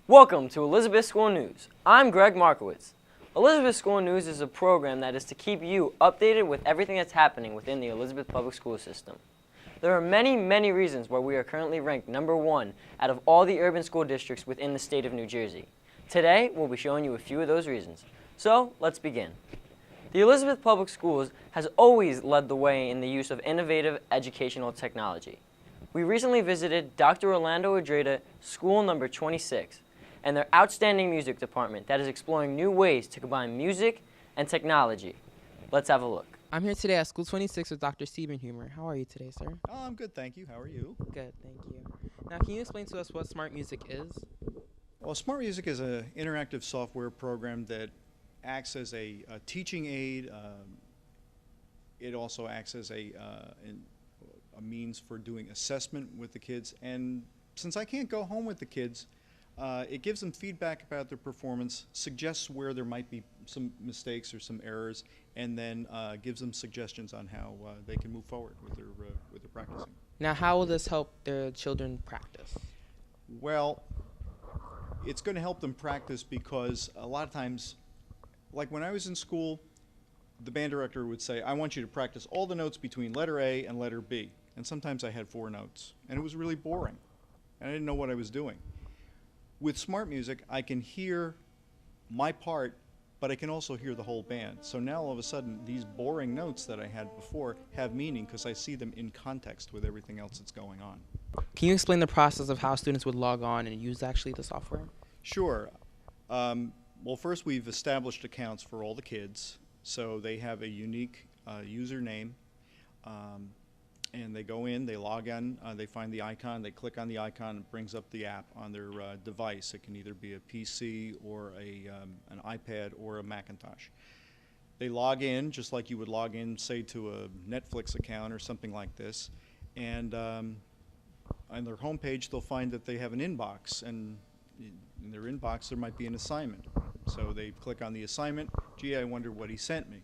Welcome to Elizabeth School News. I'm Greg Markowitz. Elizabeth School News is a program that is to keep you updated with everything that's happening within the Elizabeth Public School System. There are many reasons why we are currently ranked #1 out of all the urban school districts within the state of New Jersey. Today, we'll be showing you a few of those reasons. So, let's begin. The Elizabeth Public Schools has always led the way in the use of innovative educational technology. We recently visited Dr. Orlando Adreda, School number 26, and their outstanding music department that is exploring new ways to combine music and technology. Let's have a look. I'm here today at School 26 with Dr. Stephen Humer. How are you today, sir? Oh, I'm good, thank you. How are you? Good, thank you. Now, can you explain to us what smart music is? Well, Smart Music is an interactive software program that acts as a teaching aid. It also acts as a means for doing assessment with the kids. And since I can't go home with the kids, it gives them feedback about their performance, suggests where there might be some mistakes or some errors, and then gives them suggestions on how they can move forward with their practicing. Now, how will this help their children practice? Well, it's going to help them practice because a lot of times, like when I was in school, the band director would say, I want you to practice all the notes between letter A and letter B. And sometimes I had 4 notes, and it was really boring, and I didn't know what I was doing. With Smart Music, I can hear my part, but I can also hear the whole band. So now all of a sudden, these boring notes that I had before have meaning because I see them in context with everything else that's going on. Can you explain the process of how students would log on and use actually the software? Sure. Well, first we've established accounts for all the kids, so they have a unique username, and they go in, they log in, they find the icon, they click on the icon, it brings up the app on their device. It can either be a PC or an iPad or a Macintosh. They log in just like you would log in, say, to a Netflix account or something like this, and on their homepage they'll find that they have an inbox, and in their inbox there might be an assignment. So they click on the assignment, gee, I wonder what he sent me.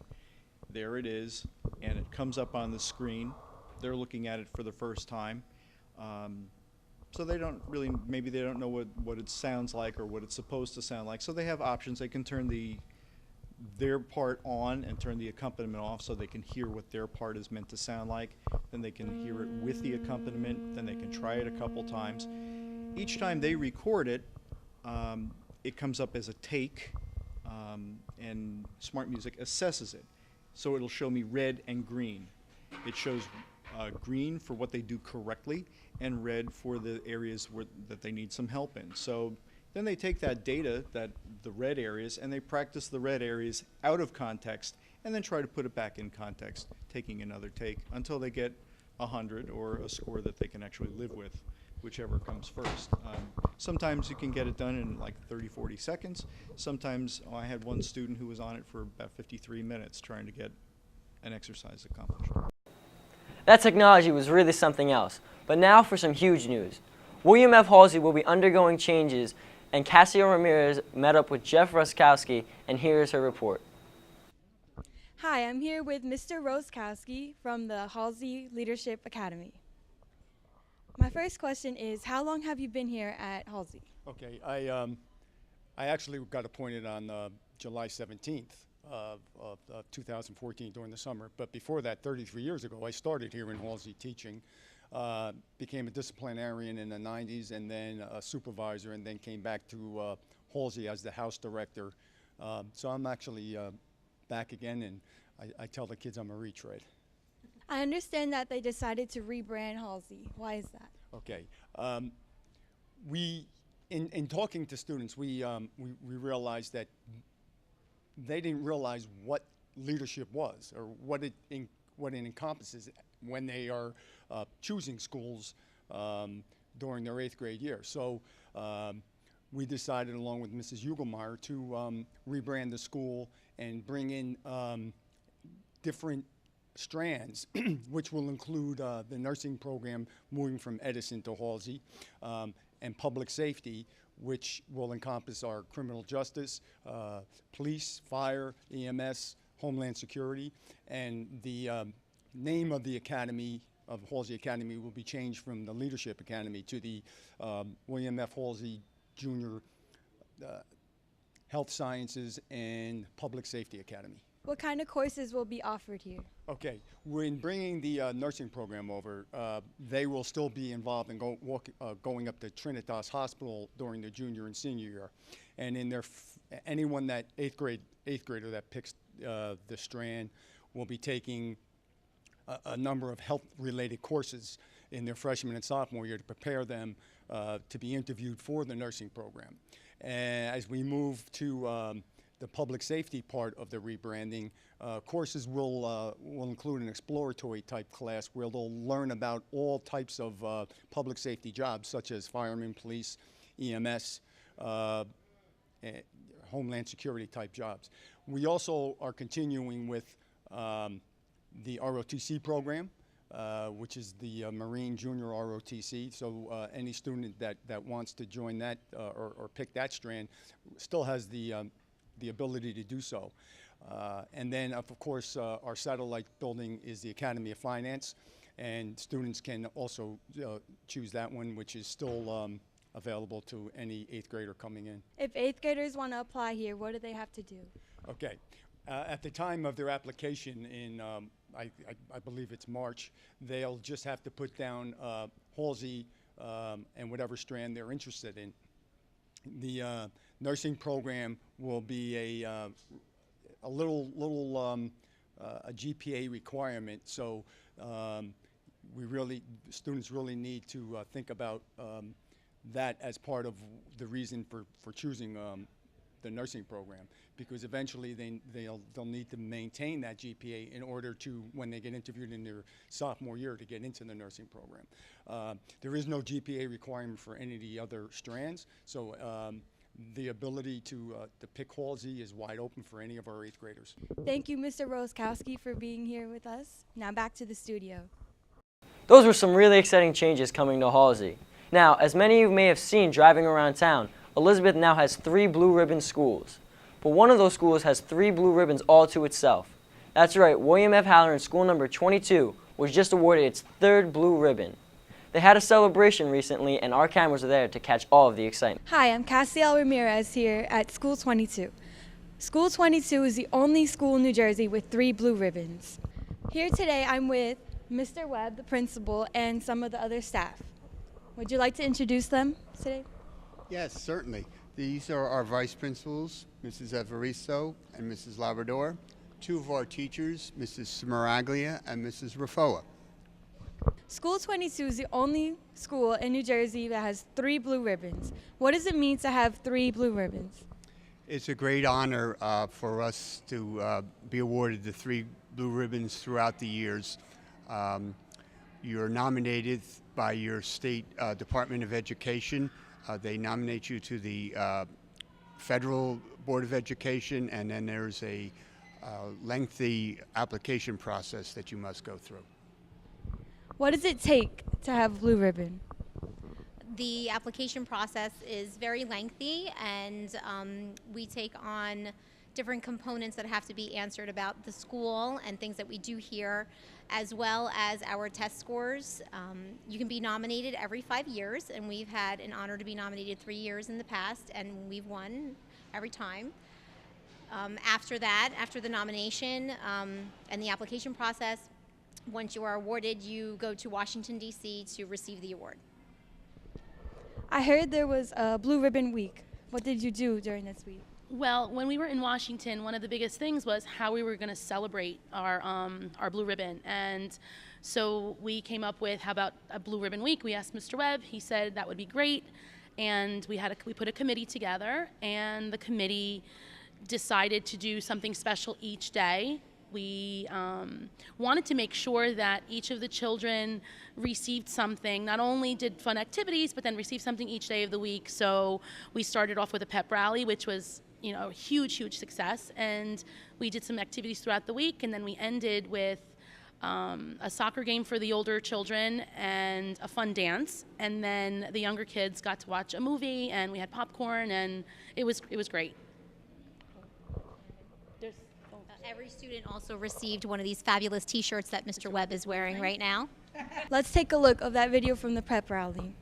There it is, and it comes up on the screen. They're looking at it for the first time. So they don't really, maybe they don't know what it sounds like or what it's supposed to sound like. So they have options. They can turn their part on and turn the accompaniment off so they can hear what their part is meant to sound like. Then they can hear it with the accompaniment. Then they can try it a couple times. Each time they record it, it comes up as a take, and Smart Music assesses it. So it'll show me red and green. It shows green for what they do correctly and red for the areas that they need some help in. So then they take that data, the red areas, and they practice the red areas out of context and then try to put it back in context, taking another take until they get 100 or a score that they can actually live with, whichever comes first. Sometimes you can get it done in like 30-40 seconds. Sometimes I had one student who was on it for about 53 minutes trying to get an exercise accomplished. That technology was really something else. But now for some huge news. William F. Halsey will be undergoing changes, and Cassio Ramirez met up with Jeff Ruskowski, and here is her report. Hi, I'm here with Mr. Roskowski from the Halsey Leadership Academy. My first question is, how long have you been here at Halsey? Okay, I actually got appointed on July 17th of 2014 during the summer. But before that, 33 years ago, I started here in Halsey teaching, became a disciplinarian in the 90s, and then a supervisor, and then came back to Halsey as the house director. So I'm actually back again, and I tell the kids I'm a retread. I understand that they decided to rebrand Halsey. Why is that? Okay. In talking to students, we realized that they didn't realize what leadership was or what it encompasses when they are choosing schools during their 8th grade year. So we decided, along with Mrs. Ugelmeyer, to rebrand the school and bring in different strands, which will include the nursing program moving from Edison to Halsey, and public safety, which will encompass our criminal justice, police, fire, EMS, Homeland Security, and the name of the academy, of Halsey Academy, will be changed from the Leadership Academy to the William F. Halsey Junior Health Sciences and Public Safety Academy. What kind of courses will be offered here? Okay, when bringing the nursing program over, they will still be involved in going up to Trinitas Hospital during the junior and senior year, and in their anyone that eighth grader that picks the strand will be taking a number of health-related courses in their freshman and sophomore year to prepare them to be interviewed for the nursing program. And as we move to the public safety part of the rebranding, courses will include an exploratory type class where they'll learn about all types of public safety jobs, such as firemen, police, EMS, Homeland Security type jobs. We also are continuing with the ROTC program, which is the Marine Junior ROTC. So any student that wants to join that or pick that strand still has the ability to do so. And then, of course, our satellite building is the Academy of Finance, and students can also choose that one, which is still available to any eighth grader coming in. If eighth graders want to apply here, what do they have to do? Okay. At the time of their application in, I believe it's March, they'll just have to put down Halsey and whatever strand they're interested in. The nursing program will be a GPA requirement, so students really need to think about that as part of the reason for choosing the nursing program, because eventually they'll need to maintain that GPA in order to, when they get interviewed in their sophomore year, to get into the nursing program. There is no GPA requirement for any of the other strands, so the ability to pick Halsey is wide open for any of our eighth graders. Thank you, Mr. Roskowski, for being here with us. Now back to the studio. Those were some really exciting changes coming to Halsey. Now, as many of you may have seen driving around town, Elizabeth now has 3 blue ribbon schools. But one of those schools has 3 blue ribbons all to itself. That's right, William F. Halloran School number 22 was just awarded its 3rd blue ribbon. They had a celebration recently, and our cameras are there to catch all of the excitement. Hi, I'm Cassiel Ramirez here at School 22. School 22 is the only school in New Jersey with 3 blue ribbons. Here today I'm with Mr. Webb, the principal, and some of the other staff. Would you like to introduce them today? Yes, certainly. These are our vice principals, Mrs. Evaristo and Mrs. Labrador, 2 of our teachers, Mrs. Smaraglia and Mrs. Rafoa. School 22 is the only school in New Jersey that has 3 blue ribbons. What does it mean to have 3 blue ribbons? It's a great honor for us to be awarded the 3 blue ribbons throughout the years. You're nominated by your state Department of Education. They nominate you to the Federal Board of Education, and then there's a lengthy application process that you must go through. What does it take to have blue ribbon? The application process is very lengthy, and we take on different components that have to be answered about the school and things that we do here, as well as our test scores. You can be nominated every 5 years, and we've had an honor to be nominated 3 years in the past, and we've won every time. After that, after the nomination and the application process, once you are awarded, you go to Washington, D.C. to receive the award. I heard there was a Blue Ribbon Week. What did you do during this week? Well, when we were in Washington, one of the biggest things was how we were going to celebrate our Blue Ribbon. And so we came up with, how about a Blue Ribbon Week? We asked Mr. Webb. He said that would be great. And we put a committee together, and the committee decided to do something special each day. We wanted to make sure that each of the children received something, not only did fun activities, but then received something each day of the week. So we started off with a pep rally, which was, a huge, huge success. And we did some activities throughout the week, and then we ended with a soccer game for the older children and a fun dance. And then the younger kids got to watch a movie, and we had popcorn, and it was great. Every student also received one of these fabulous T-shirts that Mr. Webb is wearing right now. Let's take a look of that video from the prep rally.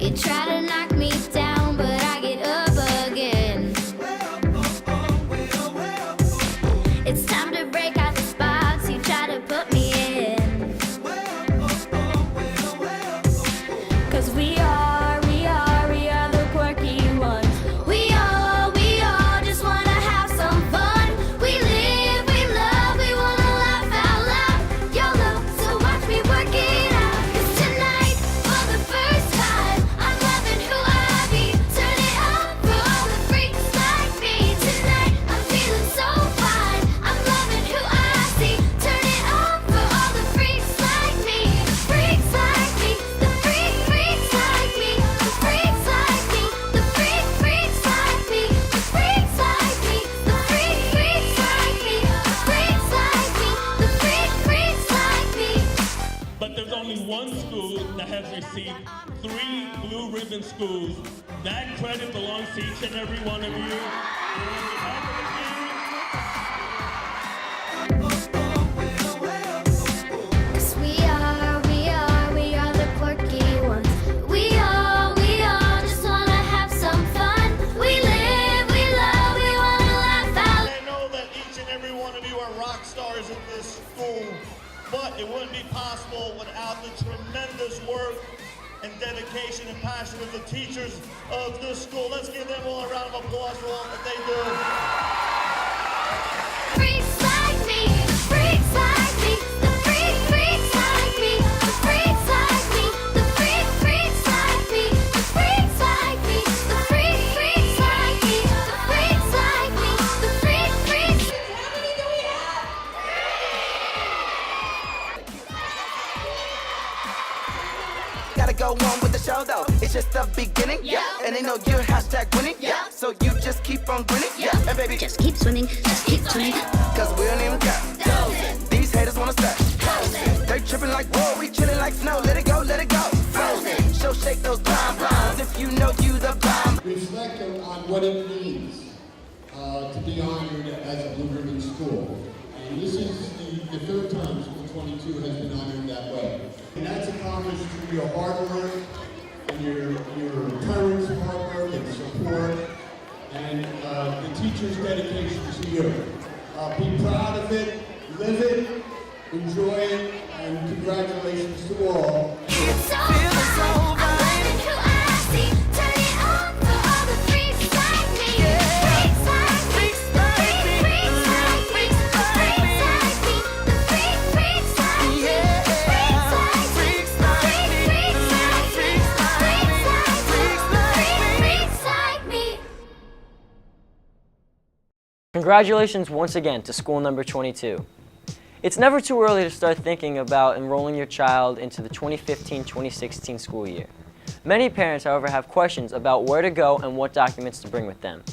You try to knock me down, but I get up again. It's time to break out the spots you try to put me in. 'Cause we are the quirky ones. We all just wanna have some fun. We live, we love, we wanna laugh out loud. YOLO, so watch me work it out. 'Cause tonight, for the first time, I'm loving who I be. Turn it up for all the freaks like me. Tonight, I'm feeling so fine. I'm loving who I see. Turn it up for all the freaks like me. Freaks like me. The freaks like me. The freaks like me. The freaks like me. The freaks like me. The freaks like me. The freaks like me. The freaks like me. But there's only one school that has received 3 Blue Ribbon schools. That credit belongs to each and every one of you. And on behalf of the team, 'Cause we are the quirky ones. We all just wanna have some fun. We live, we love, we wanna laugh out. I know that each and every one of you are rock stars in this school, but it wouldn't be possible without the tremendous work and dedication and passion of the teachers of this school. Let's give them all a round of applause for all that they do. Freaks like me, freaks like me, the freaks like me, the freaks like me, the freaks like me, the freaks like me, the freaks like me, the freaks like me, the freaks. How many do we have? Gotta go on with the show though. It's just the beginning. Yeah. And they know you're #winning. Yeah. So you just keep on grinning. Yeah. And baby, Just keep swimming, just keep swimming. cause we don't even care. These haters wanna stay. They tripping like whoa, we chilling like snow. Let it go, let it go. Frozen. So shake those pom-poms if you know you the bomb. Reflect on what it means to be honored as a Blue Ribbon school. And this is the third time School 22 has been honored that way. And that's accomplished through your hard work and your parents' hard work and support and the teachers' dedication to you. Be proud of it, live it, enjoy it, and congratulations to all. It's so fun. I'm loving who I see. Turn it on for all the freaks like me. Freaks like me. The freaks like me. The freaks like me. The freaks like me. The freaks like me. The freaks like me. The freaks like me. Congratulations once again to school number 22. It's never too early to start thinking about enrolling your child into the 2015-2016 school year. Many parents, however, have questions about where to go and what documents to bring with them.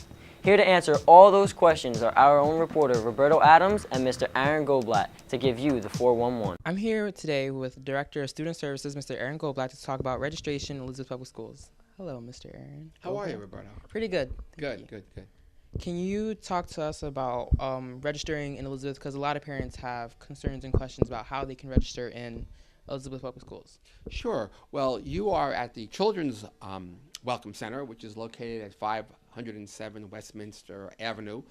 Here to answer all those questions are our own reporter Roberto Adams and Mr. Aaron Goblat to give you the 411. I'm here today with Director of Student Services, Mr. Aaron Goblat, to talk about registration in Elizabeth Public Schools. Hello, Mr. Aaron. How are you, Roberto? Pretty good. Good. Can you talk to us about registering in Elizabeth? Because a lot of parents have concerns and questions about how they can register in Elizabeth Public Schools. Sure. Well, you are at the Children's Welcome Center, which is located at 507 Westminster Avenue.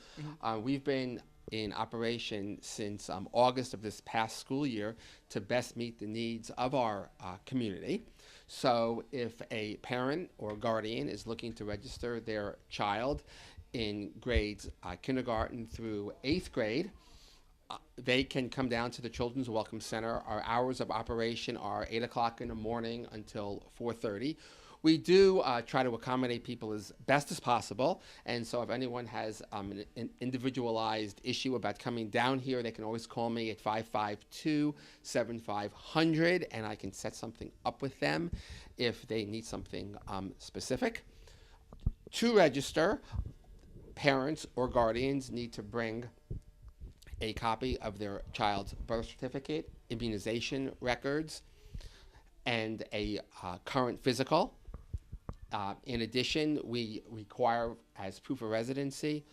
We've been in operation since August of this past school year to best meet the needs of our community. So if a parent or guardian is looking to register their child in grades kindergarten through 8th grade, they can come down to the Children's Welcome Center. Our hours of operation are 8 o'clock in the morning until 4:30. We do try to accommodate people as best as possible, and so if anyone has an individualized issue about coming down here, they can always call me at 552-7500, and I can set something up with them if they need something specific. To register, parents or guardians need to bring a copy of their child's birth certificate, immunization records, and a current physical. In addition, we require as proof of residency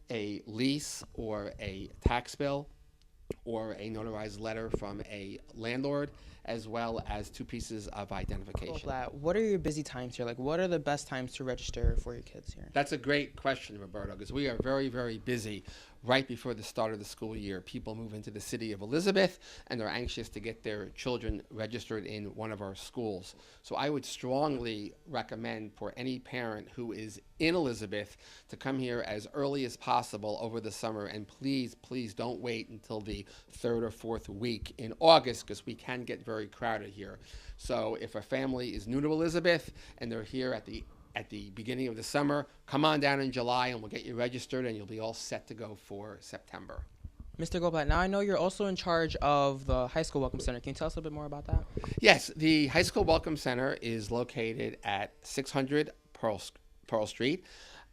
a lease or a tax bill or a notarized letter from a landlord, as well as 2 pieces of identification. What are your busy times here? Like, what are the best times to register for your kids here? That's a great question, Roberto, because we are very, very busy right before the start of the school year. People move into the city of Elizabeth, and they're anxious to get their children registered in one of our schools. So I would strongly recommend for any parent who is in Elizabeth to come here as early as possible over the summer, and please, please don't wait until the 3rd or 4th week in August, because we can get very crowded here. So if a family is new to Elizabeth and they're here at the beginning of the summer, come on down in July and we'll get you registered and you'll be all set to go for September. Mr. Goldblatt, now I know you're also in charge of the High School Welcome Center. Can you tell us a bit more about that? Yes, the High School Welcome Center is located at 600 Pearl Street,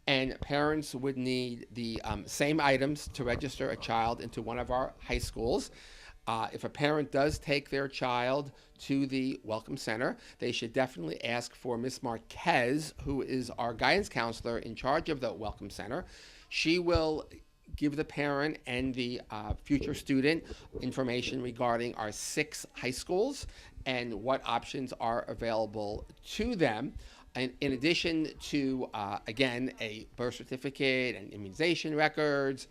and parents would need the same items to register a child into one of our high schools. If a parent does take their child to the Welcome Center, they should definitely ask for Miss Marquez, who is our guidance counselor in charge of the Welcome Center. She will give the parent and the future student information regarding our 6 high schools and what options are available to them. And in addition to, again, a birth certificate and immunization records,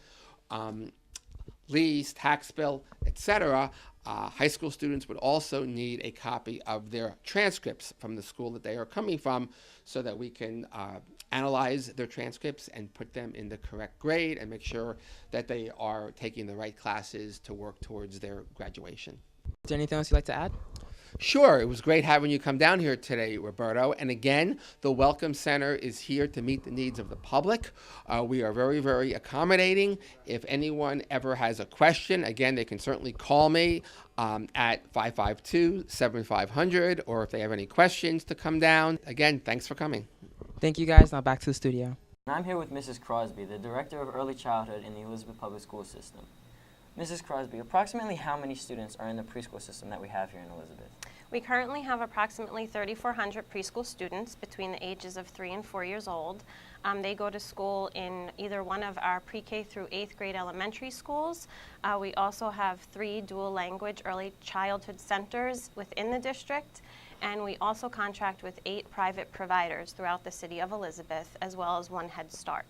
lease, tax bill, etc., high school students would also need a copy of their transcripts from the school that they are coming from, so that we can analyze their transcripts and put them in the correct grade and make sure that they are taking the right classes to work towards their graduation. Is there anything else you'd like to add? Sure. It was great having you come down here today, Roberto. And again, the Welcome Center is here to meet the needs of the public. We are very, very accommodating. If anyone ever has a question, again, they can certainly call me at 552-7500, or if they have any questions to come down. Again, thanks for coming. Thank you, guys. Now back to the studio. I'm here with Mrs. Crosby, the Director of Early Childhood in the Elizabeth Public School System. Mrs. Crosby, approximately how many students are in the preschool system that we have here in Elizabeth? We currently have approximately 3,400 preschool students between the ages of 3 and 4 years old. They go to school in either one of our pre-K through 8th grade elementary schools. We also have 3 dual language early childhood centers within the district, and we also contract with 8 private providers throughout the city of Elizabeth, as well as 1 Head Start.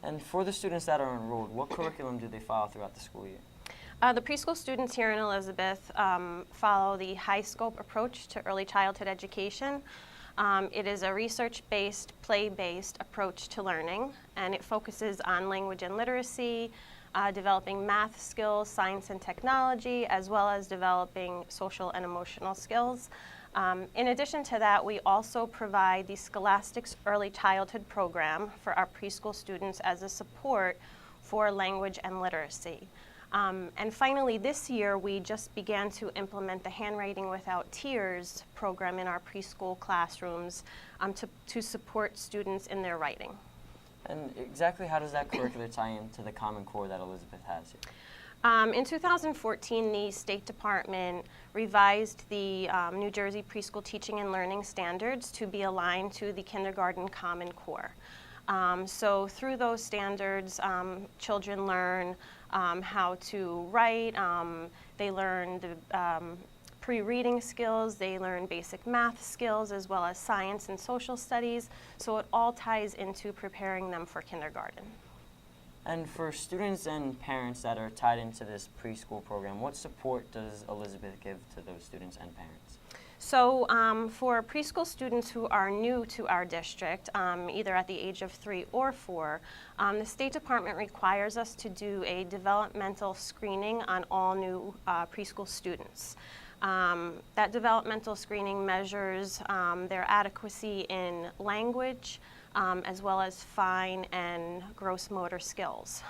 And for the students that are enrolled, what curriculum do they follow throughout the school year? The preschool students here in Elizabeth follow the high-scope approach to early childhood education. It is a research-based, play-based approach to learning, and it focuses on language and literacy, developing math skills, science and technology, as well as developing social and emotional skills. In addition to that, we also provide the Scholastics Early Childhood Program for our preschool students as a support for language and literacy. And finally, this year, we just began to implement the Handwriting Without Tears program in our preschool classrooms to support students in their writing. And exactly how does that curriculum tie into the Common Core that Elizabeth has here? In 2014, the State Department revised the New Jersey Preschool Teaching and Learning Standards to be aligned to the Kindergarten Common Core. So through those standards, children learn how to write, they learn the pre-reading skills, they learn basic math skills, as well as science and social studies. So it all ties into preparing them for kindergarten. And for students and parents that are tied into this preschool program, what support does Elizabeth give to those students and parents? So for preschool students who are new to our district, either at the age of 3 or 4, the State Department requires us to do a developmental screening on all new preschool students. That developmental screening measures their adequacy in language, as well as fine and gross motor skills.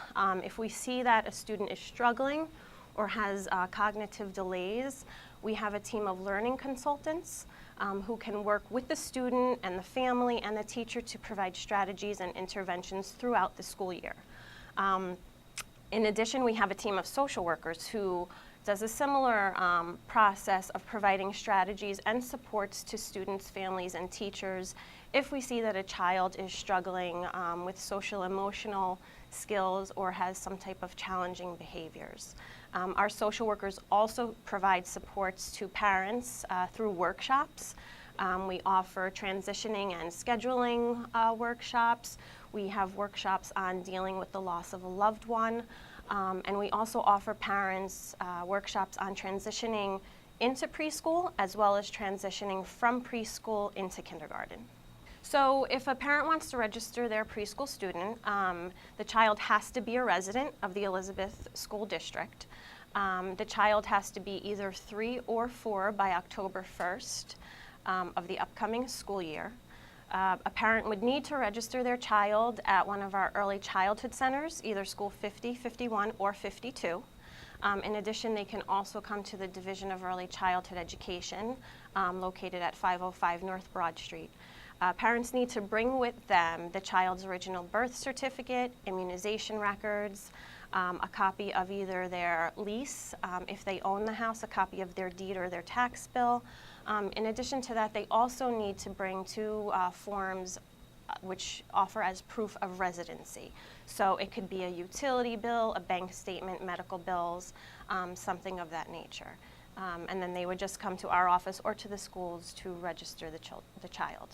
If we see that a student is struggling or has cognitive delays, we have a team of learning consultants who can work with the student and the family and the teacher to provide strategies and interventions throughout the school year. In addition, we have a team of social workers who does a similar process of providing strategies and supports to students, families, and teachers if we see that a child is struggling with social emotional skills or has some type of challenging behaviors. Our social workers also provide supports to parents through workshops. We offer transitioning and scheduling workshops. We have workshops on dealing with the loss of a loved one. And we also offer parents workshops on transitioning into preschool as well as transitioning from preschool into kindergarten. So if a parent wants to register their preschool student, the child has to be a resident of the Elizabeth School District. The child has to be either 3 or 4 by October 1st of the upcoming school year. A parent would need to register their child at one of our early childhood centers, either School 50, 51, or 52. In addition, they can also come to the Division of Early Childhood Education, located at 505 North Broad Street. Parents need to bring with them the child's original birth certificate, immunization records, a copy of either their lease, if they own the house, a copy of their deed or their tax bill. In addition to that, they also need to bring 2 forms which offer as proof of residency. So it could be a utility bill, a bank statement, medical bills, something of that nature. And then they would just come to our office or to the schools to register the child.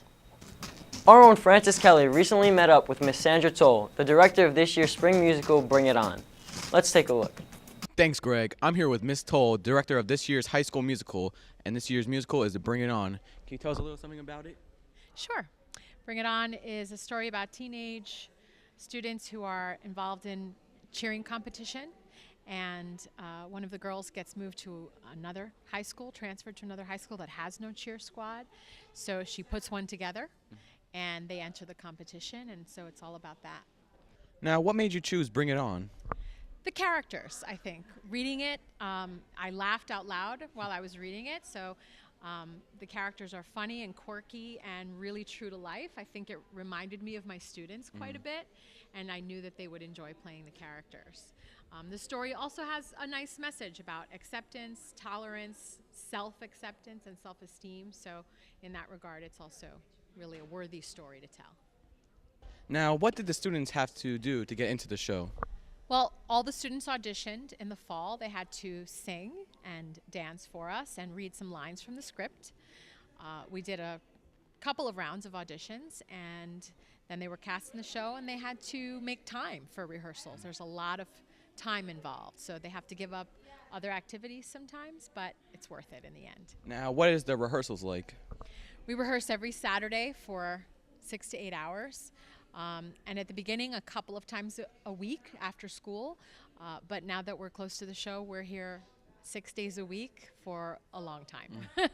Our own Frances Kelly recently met up with Miss Sandra Toll, the director of this year's spring musical, Bring It On. Let's take a look. Thanks, Greg. I'm here with Miss Toll, director of this year's high school musical, and this year's musical is Bring It On. Can you tell us a little something about it? Sure. Bring It On is a story about teenage students who are involved in cheering competition, and one of the girls gets moved to another high school, transferred to another high school that has no cheer squad. So she puts one together, and they enter the competition, and so it's all about that. Now, what made you choose Bring It On? The characters, I think. Reading it, I laughed out loud while I was reading it, so the characters are funny and quirky and really true to life. I think it reminded me of my students quite a bit, and I knew that they would enjoy playing the characters. The story also has a nice message about acceptance, tolerance, self-acceptance, and self-esteem, so in that regard, it's also really a worthy story to tell. Now, what did the students have to do to get into the show? Well, all the students auditioned in the fall. They had to sing and dance for us and read some lines from the script. We did a couple of rounds of auditions, and then they were cast in the show, and they had to make time for rehearsals. There's a lot of time involved, so they have to give up other activities sometimes, but it's worth it in the end. Now, what is the rehearsals like? We rehearse every Saturday for 6 to 8 hours. And at the beginning, a couple of times a week after school. But now that we're close to the show, we're here 6 days a week for a long time.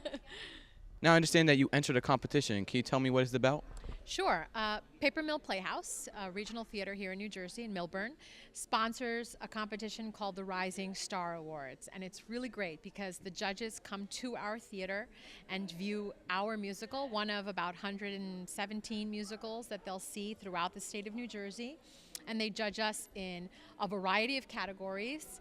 Now, I understand that you entered a competition. Can you tell me what it's about? Sure. Paper Mill Playhouse, a regional theater here in New Jersey, in Millburn, sponsors a competition called the Rising Star Awards. And it's really great because the judges come to our theater and view our musical, one of about 117 musicals that they'll see throughout the state of New Jersey. And they judge us in a variety of categories,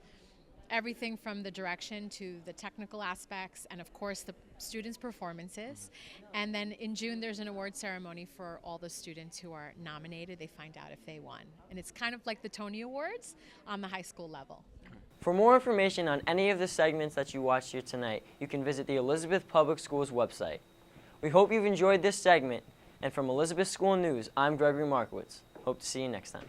everything from the direction to the technical aspects, and of course the students' performances. And then in June there's an award ceremony for all the students who are nominated. They find out if they won. And it's kind of like the Tony Awards on the high school level. For more information on any of the segments that you watched here tonight, you can visit the Elizabeth Public Schools website. We hope you've enjoyed this segment, and from Elizabeth School News, I'm Gregory Markowitz. Hope to see you next time.